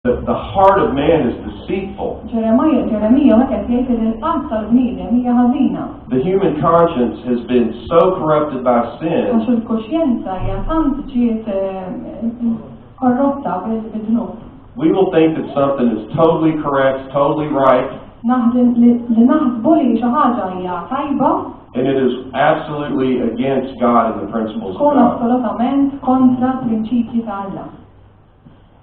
The heart of man is deceitful. Ġeremija ma qed jgħid li l-qalb tal-bniedem hija ħażina. The human conscience has been so corrupted by sin. Għax il-kuxjenza hija tant ġiet korrotta bil-dnub. We will think that something is totally correct, totally right. Li naħsbu li xi ħaġa hija tajba. And it is absolutely against God and the principles of Tkun God. assolutament kontra l-prinċipji ta' Alla.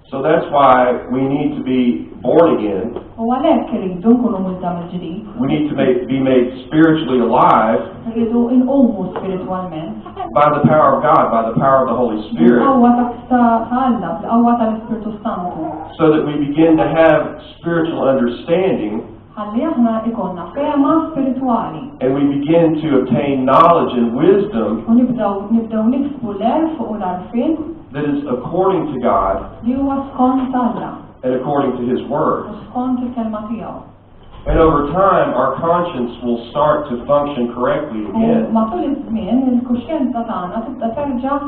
So that's why we need to be born again. U għalhekk irridu nkunu multa mill-ġdid. We need to be made spiritually alive Irridu inqumu spiritwalment. by the power of God, by the power of the Holy Spirit, Bil-qawwa ta' Alla, bil-qawwa tal-Ispiritu Santu. so that we begin to have spiritual understanding Ħalli aħna ikonna fehma spiritwali. and we begin to obtain knowledge and wisdom U nibdew niksbu l-erf u l-arfin that is according to God li huwa skont Alla and according to His Word. u skont il-kelma tiegħu. And over time, our conscience will start to function correctly U again. matul iż-żmien il-kuxjenza tagħna tibda terġa'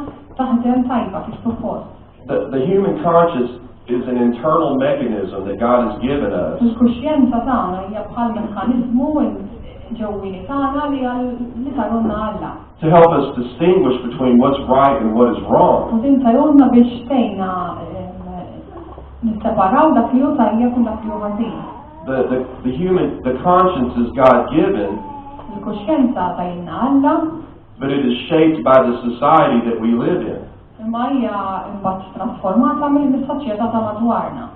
taħdem tajba kif suppost. The human conscience is an internal mechanism that God has given us Il-kuxjenza tagħna hija bħal mekkaniżmu ġewwieni tagħna li sarunna Alla. to help us distinguish between what's right and what is wrong. U din tajunna biex tgħinna nisseparaw dak li hu tajjeb u dak li hu ħażin. The conscience is God-given, Il-kuxjenza tajna Alla, but it is shaped by the society that we live in. imma hija imbagħad trasformata mill-soċjetà ta' madwarna.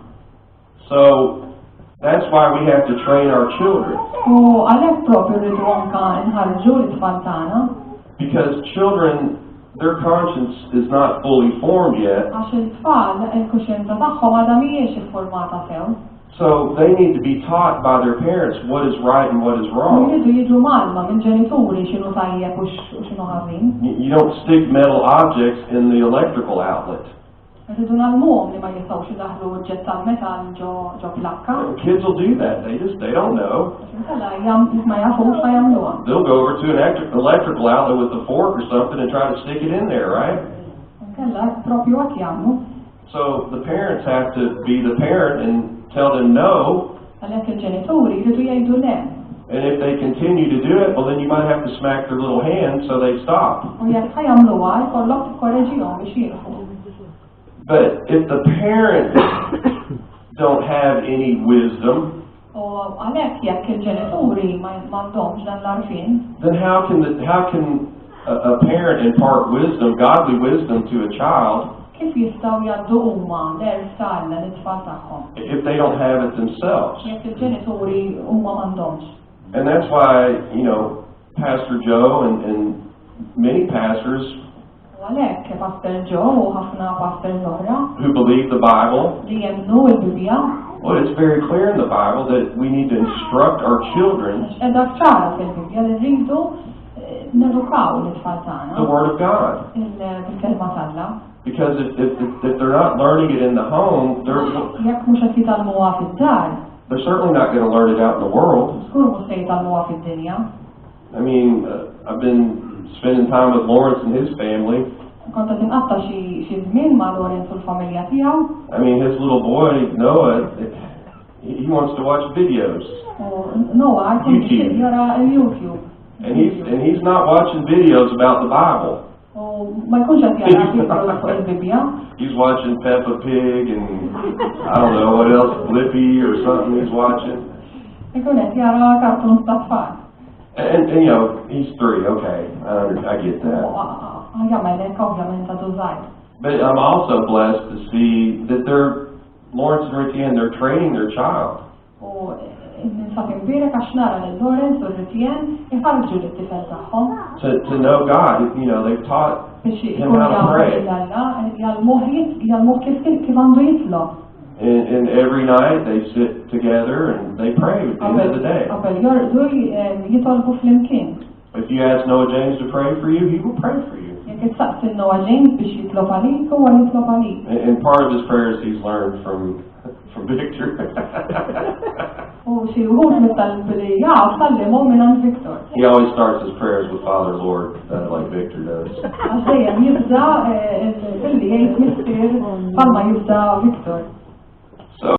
So that's why we have to train our children, U għalhekk propju rridu anke nħarġu l-tfal tagħna because children, their conscience is not fully formed yet, għax il-tfal il-kuxjenza tagħhom għadha mhijiex iffurmata sew. so they need to be taught by their parents what is right and what is U wrong. jridu jiġu malma minn ġenituri x'inhu tajjeb u x'inhu ħażin. You don't stick metal objects in the electrical outlet. Rridu nagħlmuhom li ma jistgħux idaħħlu oġġett tal-metall ġo plakka. Kids will do that. They don't know. Inkella ma jafux ma jagħmluha. They'll go over to an electrical outlet with a fork or something and try to stick it in there, right? Inkella propju hekk jagħmlu. So the parents have to be the parent and tell them no. Għalhekk il-ġenituri jridu jgħidu le. And if they continue to do it, well, then you might have to smack their little hand so they stop. U jekk ħajamluha jkollok tikkorreġihom biex jieqfu. But if the parents don't have any wisdom, U għalhekk jekk il-ġenituri m'għandhomx dan l-arfin, then how can a parent impart wisdom, godly wisdom, to a child kif jistgħu jgħaddu huma l-erf tagħna lit-tfal tagħhom? if they don't have it themselves? Jekk il-ġenituri huma m'għandhomx. And that's why, Pastor Joe and many pastors U għalhekk Pastor Joe u ħafna pastors oħra who believe the Bible, li jemmnu l-Bibja, well, it's very clear in the Bible that we need to instruct our children qiegħda ċara fil-Bibja li rridu nedukaw lit-tfal tagħna the Word of God. bil-kelma tagħna. Because if they're not learning it in the home, Jekk mhux qed jitalmuha fid-dar, they're certainly not going to learn it out in the world. żgur mhux se jitalmuha fid-dinja. I mean, I've been spending time with Lawrence and his family. Kont qed inqatta' xi żmien ma' Lorenz u l-familja tiegħu. I mean, his little boy, Noah, he wants to watch videos. U Noah jkun jixtieq jara l-YouTube. And he's not watching videos about the Bible. U ma jkunx qed jara videos fuq il-Bibja. He's watching Peppa Pig and I don't know what else, Blippi or something he's watching. Ikun qed jara kartun ta' tfal. And he's 3, okay, I get that. Jagħmel ovvjament ta' żgħir. But I'm also blessed to see that Lawrence and Ricky, and they're training their child. U ninsab imbierek għax nara lil Lorenz u Ritien iħarġu lit-tifel tagħhom To know God, they've taught biex him ikun how to pray. jgħalmuh kif għandu jitlob. And every night they sit together and they pray at the end of the day. Qabel jorqdu jitolbu flimkien. If you ask Noah James to pray for you, he will pray for you. Jekk issaqsi Noah James biex jitlob għalik, huwa jitlob għalik. And part of his prayers he's learned from Victor. U xi wħud mit-talb li jgħaf tallimhom minn Victor. He always starts his prayers with Father Lord, like Victor does. Għax dejjem jibda billi jgħid missier bħalma jibda Victor.